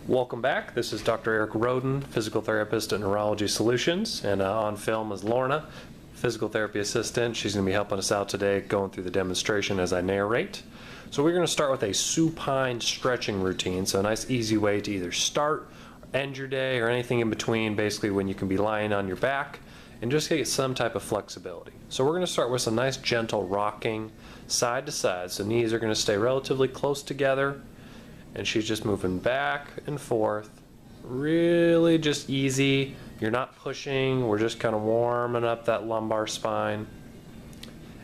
Welcome back. This is Dr. Eric Roden, physical therapist at Neurology Solutions, and on film is Lorna, physical therapy assistant. She's going to be helping us out today going through the demonstration as I narrate. So we're going to start with a supine stretching routine, so a nice easy way to either start, end your day, or anything in between, basically when you can be lying on your back and just get some type of flexibility. So we're going to start with some nice gentle rocking side to side. So knees are going to stay relatively close together. And she's just moving back and forth, really just easy. You're not pushing, we're just kind of warming up that lumbar spine.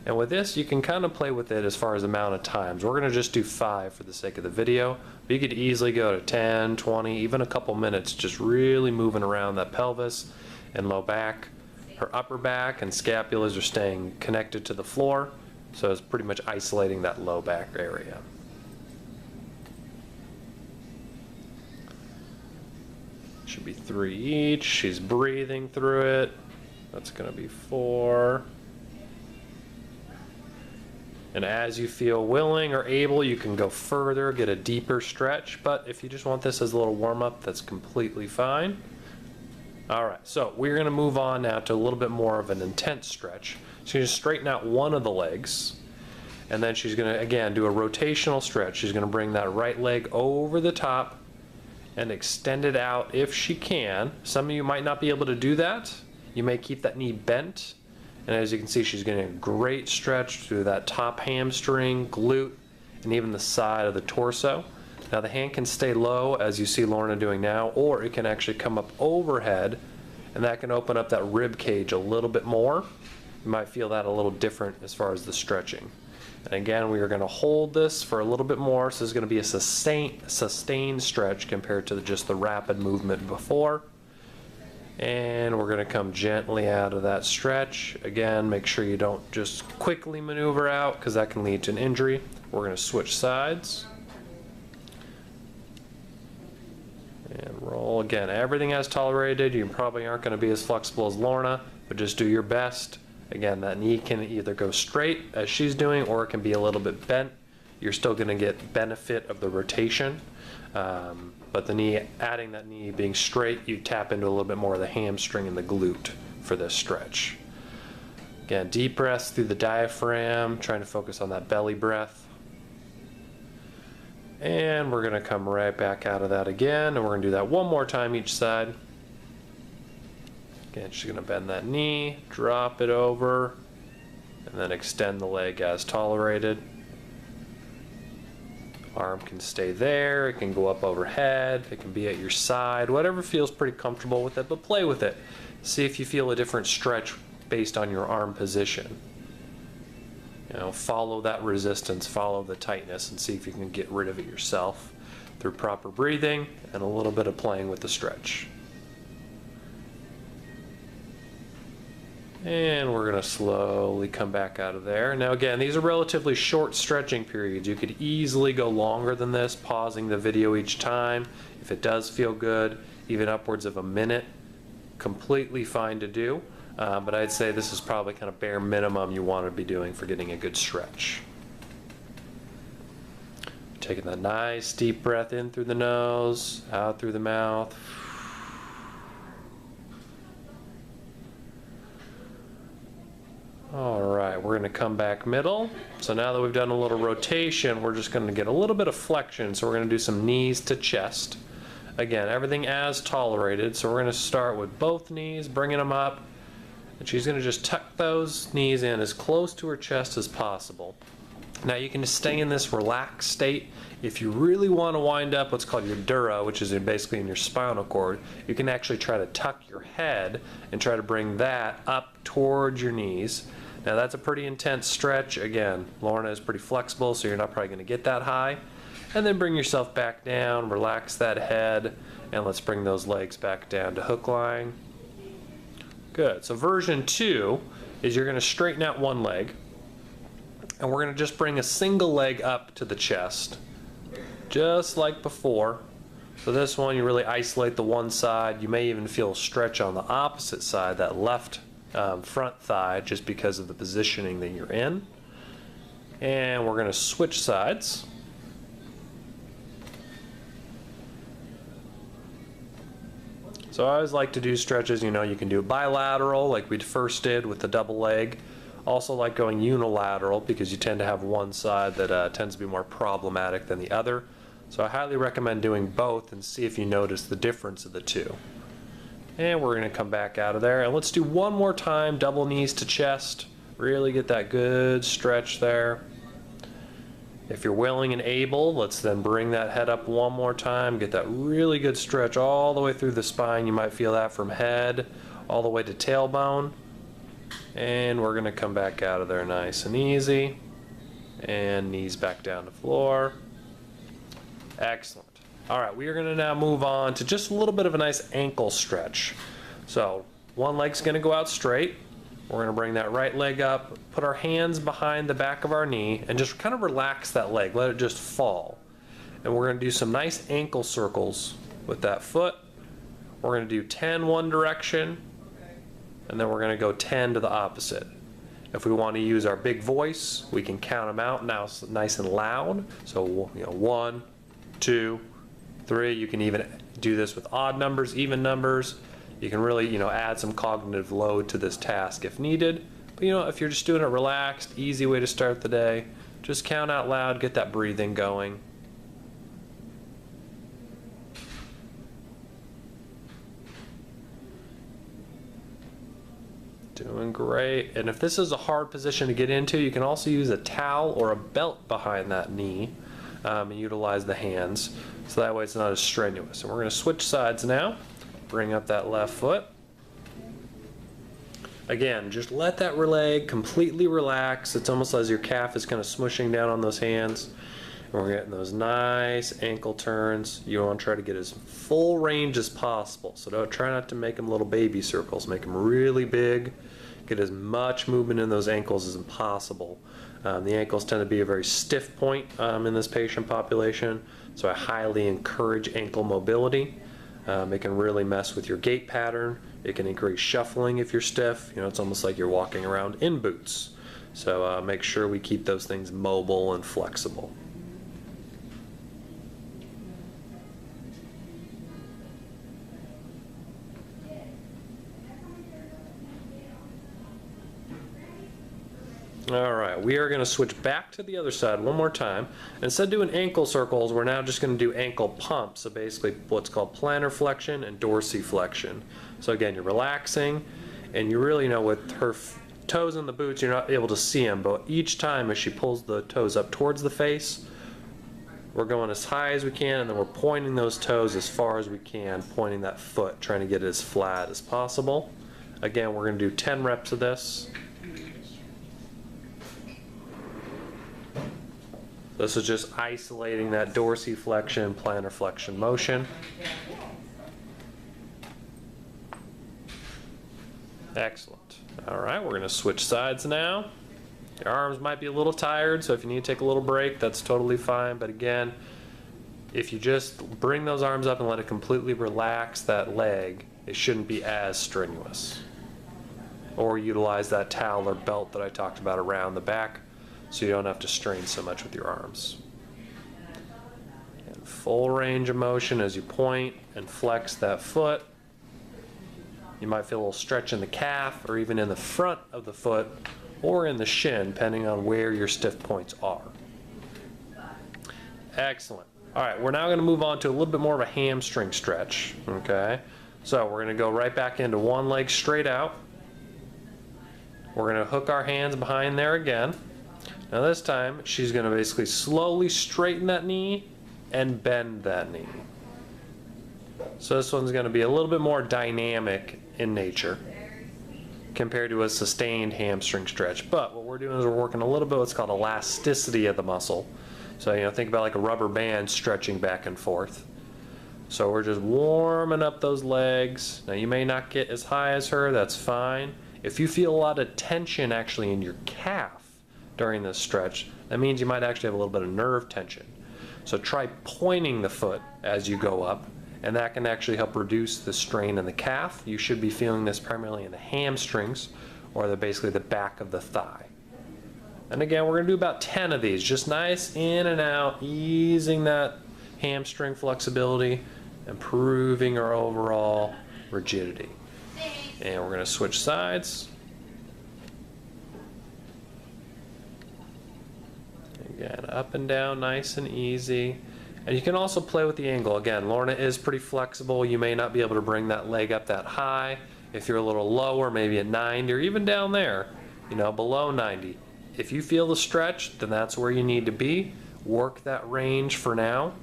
And with this, you can kind of play with it as far as amount of times. We're gonna just do 5 for the sake of the video, but you could easily go to 10, 20, even a couple minutes, just really moving around that pelvis and low back. Her upper back and scapulas are staying connected to the floor, so it's pretty much isolating that low back area. Should be 3 each. She's breathing through it. That's going to be 4. And as you feel willing or able, you can go further, get a deeper stretch. But if you just want this as a little warm-up, that's completely fine. All right, so we're going to move on now to a little bit more of an intense stretch. So you just straighten out one of the legs. And then she's going to, again, do a rotational stretch. She's going to bring that right leg over the top and extend it out if she can. Some of you might not be able to do that. You may keep that knee bent. And as you can see, she's getting a great stretch through that top hamstring, glute, and even the side of the torso. Now the hand can stay low, as you see Lorna doing now, or it can actually come up overhead, and that can open up that rib cage a little bit more. You might feel that a little different as far as the stretching. And again, we are going to hold this for a little bit more, so it's going to be a sustained stretch compared to just the rapid movement before. And we're going to come gently out of that stretch. Again, make sure you don't just quickly maneuver out, because that can lead to an injury. We're going to switch sides. And roll again. Everything as tolerated. You probably aren't going to be as flexible as Lorna, but just do your best. Again, that knee can either go straight as she's doing, or it can be a little bit bent. You're still going to get benefit of the rotation, but the knee, adding that knee being straight, you tap into a little bit more of the hamstring and the glute for this stretch. Again, deep breaths through the diaphragm, trying to focus on that belly breath. And we're going to come right back out of that again, and we're going to do that one more time each side. Again, she's going to bend that knee, drop it over, and then extend the leg as tolerated. Arm can stay there, it can go up overhead, it can be at your side, whatever feels pretty comfortable with it, but play with it. See if you feel a different stretch based on your arm position. You know, follow that resistance, follow the tightness, and see if you can get rid of it yourself through proper breathing and a little bit of playing with the stretch. And we're going to slowly come back out of there. Now again, these are relatively short stretching periods. You could easily go longer than this, pausing the video each time. If it does feel good, even upwards of a minute, completely fine to do. But I'd say this is probably kind of bare minimum you want to be doing for getting a good stretch. Taking that nice deep breath in through the nose, out through the mouth. Alright, we're going to come back middle. So now that we've done a little rotation, we're just going to get a little bit of flexion. So we're going to do some knees to chest. Again, everything as tolerated. So we're going to start with both knees, bringing them up. And she's going to just tuck those knees in as close to her chest as possible. Now you can stay in this relaxed state. If you really want to wind up what's called your dura, which is basically in your spinal cord, you can actually try to tuck your head and try to bring that up towards your knees. Now that's a pretty intense stretch. Again, Lorna is pretty flexible, so you're not probably going to get that high. And then bring yourself back down, relax that head, and let's bring those legs back down to hook lying. Good. So version 2 is you're going to straighten out one leg, and we're going to just bring a single leg up to the chest, just like before. So this one, you really isolate the one side. You may even feel a stretch on the opposite side, that left front thigh, just because of the positioning that you're in. And we're going to switch sides. So I always like to do stretches, you know, you can do bilateral like we first did with the double leg. Also like going unilateral because you tend to have one side that tends to be more problematic than the other. So I highly recommend doing both and see if you notice the difference of the two. And we're going to come back out of there. And let's do one more time, double knees to chest. Really get that good stretch there. If you're willing and able, let's then bring that head up one more time. Get that really good stretch all the way through the spine. You might feel that from head all the way to tailbone. And we're going to come back out of there nice and easy. And knees back down to floor. Excellent. All right, we are going to now move on to just a little bit of a nice ankle stretch. So one leg's going to go out straight. We're going to bring that right leg up, put our hands behind the back of our knee, and just kind of relax that leg. Let it just fall. And we're going to do some nice ankle circles with that foot. We're going to do 10 one direction, and then we're going to go 10 to the opposite. If we want to use our big voice, we can count them out now nice and loud. So, you know, 1, 2, 3. You can even do this with odd numbers, even numbers. You can really, you know, add some cognitive load to this task if needed. But, you know, if you're just doing it relaxed, easy way to start the day, just count out loud, get that breathing going. Doing great. And if this is a hard position to get into, you can also use a towel or a belt behind that knee and utilize the hands. So that way it's not as strenuous. And we're going to switch sides now. Bring up that left foot. Again, just let that leg completely relax. It's almost as your calf is kind of smushing down on those hands. And we're getting those nice ankle turns. You want to try to get as full range as possible. So don't try not to make them little baby circles. Make them really big. Get as much movement in those ankles as possible. The ankles tend to be a very stiff point in this patient population. So I highly encourage ankle mobility. It can really mess with your gait pattern. It can increase shuffling if you're stiff. You know, it's almost like you're walking around in boots. So make sure we keep those things mobile and flexible. All right, we are going to switch back to the other side one more time. Instead of doing ankle circles, we're now just going to do ankle pumps. So basically what's called plantar flexion and dorsiflexion. So again, you're relaxing, and you really know with her toes in the boots, you're not able to see them, but each time as she pulls the toes up towards the face, we're going as high as we can, and then we're pointing those toes as far as we can, pointing that foot, trying to get it as flat as possible. Again, we're going to do 10 reps of this. This is just isolating that dorsiflexion, plantar flexion motion. Excellent. All right, we're going to switch sides now. Your arms might be a little tired, so if you need to take a little break, that's totally fine. But again, if you just bring those arms up and let it completely relax that leg, it shouldn't be as strenuous. Or utilize that towel or belt that I talked about around the back, so you don't have to strain so much with your arms. And full range of motion as you point and flex that foot. You might feel a little stretch in the calf or even in the front of the foot or in the shin, depending on where your stiff points are. Excellent. All right, we're now going to move on to a little bit more of a hamstring stretch. Okay, so we're going to go right back into one leg straight out. We're going to hook our hands behind there again. Now this time, she's going to basically slowly straighten that knee and bend that knee. So this one's going to be a little bit more dynamic in nature compared to a sustained hamstring stretch. But what we're doing is we're working a little bit what's called elasticity of the muscle. So, you know, think about like a rubber band stretching back and forth. So we're just warming up those legs. Now you may not get as high as her, that's fine. If you feel a lot of tension actually in your calf during this stretch, that means you might actually have a little bit of nerve tension. So try pointing the foot as you go up, and that can actually help reduce the strain in the calf. You should be feeling this primarily in the hamstrings, or basically the back of the thigh. And again, we're going to do about 10 of these, just nice in and out, easing that hamstring flexibility improving our overall rigidity. And we're going to switch sides. Again, up and down, nice and easy. And you can also play with the angle. Again, Lorna is pretty flexible. You may not be able to bring that leg up that high. If you're a little lower, maybe at 90 or even down there, you know, below 90. If you feel the stretch, then that's where you need to be. Work that range for now.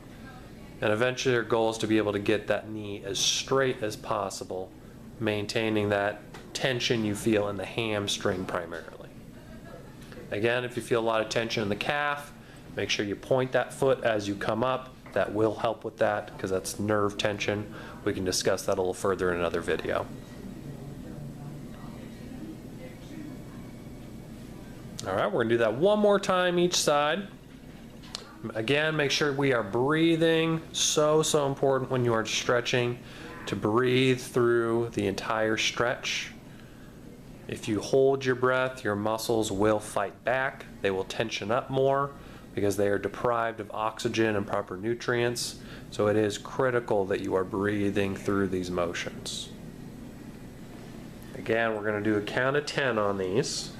And eventually your goal is to be able to get that knee as straight as possible, maintaining that tension you feel in the hamstring primarily. Again, if you feel a lot of tension in the calf, make sure you point that foot as you come up. That will help with that because that's nerve tension. We can discuss that a little further in another video. All right, we're gonna do that one more time each side. Again, make sure we are breathing. So important when you are stretching to breathe through the entire stretch. If you hold your breath, your muscles will fight back. They will tension up more because they are deprived of oxygen and proper nutrients. So it is critical that you are breathing through these motions. Again, we're going to do a count of 10 on these.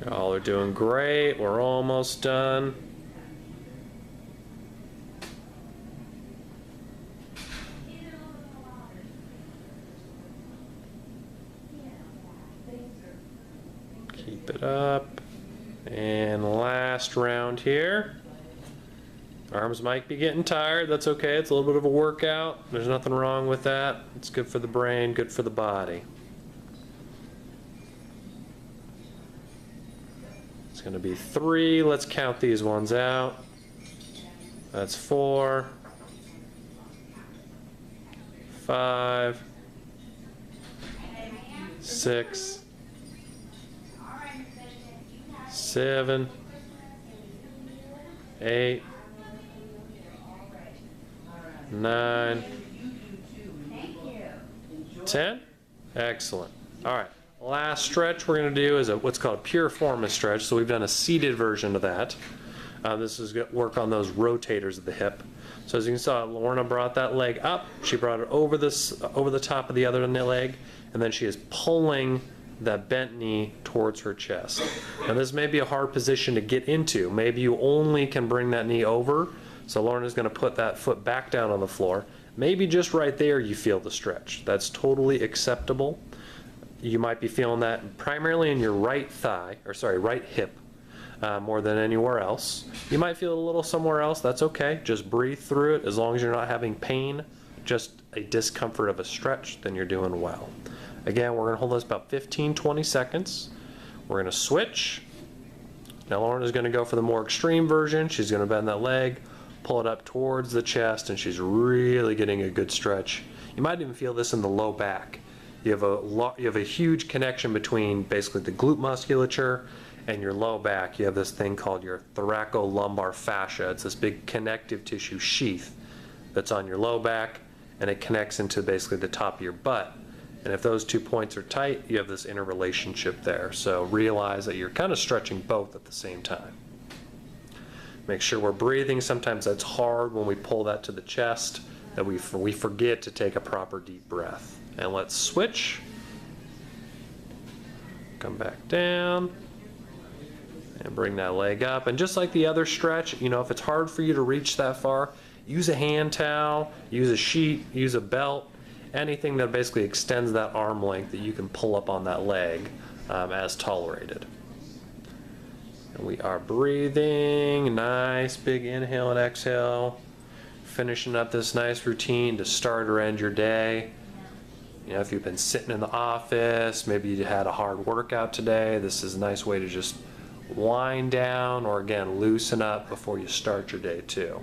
Y'all are doing great. We're almost done. Keep it up. And last round here. Arms might be getting tired. That's okay. It's a little bit of a workout. There's nothing wrong with that. It's good for the brain, good for the body. It's going to be 3. Let's count these ones out. That's 4, 5, 6, 7, 8, 9, 10. Excellent. All right. Last stretch we're going to do is what's called a piriformis stretch. So we've done a seated version of that. This is going to work on those rotators of the hip. So as you saw, Lorna brought that leg up. She brought it over the top of the other leg, and then she is pulling that bent knee towards her chest. Now this may be a hard position to get into. Maybe you only can bring that knee over. So Lorna's going to put that foot back down on the floor. Maybe just right there you feel the stretch. That's totally acceptable. You might be feeling that primarily in your right thigh, or sorry, right hip, more than anywhere else. You might feel it a little somewhere else. That's okay. Just breathe through it. As long as you're not having pain, just a discomfort of a stretch, then you're doing well. Again, we're going to hold this about 15-20 seconds. We're going to switch. Now Lorna's going to go for the more extreme version. She's going to bend that leg, pull it up towards the chest, and she's really getting a good stretch. You might even feel this in the low back. You have a huge connection between basically the glute musculature and your low back. You have this thing called your thoracolumbar fascia. It's this big connective tissue sheath that's on your low back, and it connects into basically the top of your butt. And if those 2 points are tight, you have this interrelationship there. So realize that you're kind of stretching both at the same time. Make sure we're breathing. Sometimes that's hard when we pull that to the chest, that we forget to take a proper deep breath. And let's switch. Come back down. And bring that leg up. And just like the other stretch, you know, if it's hard for you to reach that far, use a hand towel, use a sheet, use a belt, anything that basically extends that arm length that you can pull up on that leg as tolerated. And we are breathing. Nice big inhale and exhale. Finishing up this nice routine to start or end your day. You know, if you've been sitting in the office, maybe you had a hard workout today, this is a nice way to just wind down or again loosen up before you start your day too.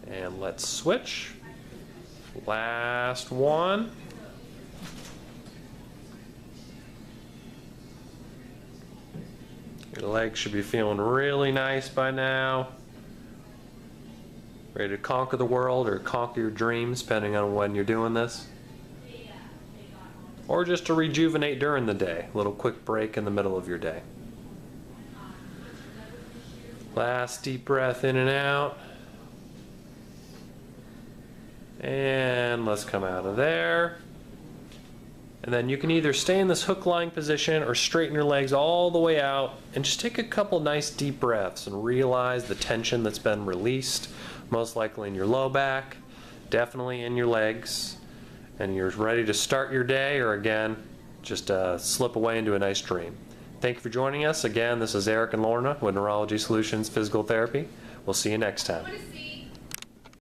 And let's switch. Last one. Your legs should be feeling really nice by now. Ready to conquer the world or conquer your dreams, depending on when you're doing this. Or just to rejuvenate during the day. A little quick break in the middle of your day. Last deep breath in and out. And let's come out of there. And then you can either stay in this hook lying position or straighten your legs all the way out and just take a couple nice deep breaths and realize the tension that's been released, most likely in your low back, definitely in your legs. And you're ready to start your day, or again, just slip away into a nice dream. Thank you for joining us. Again, this is Eric and Lorna with Neurology Solutions Physical Therapy. We'll see you next time.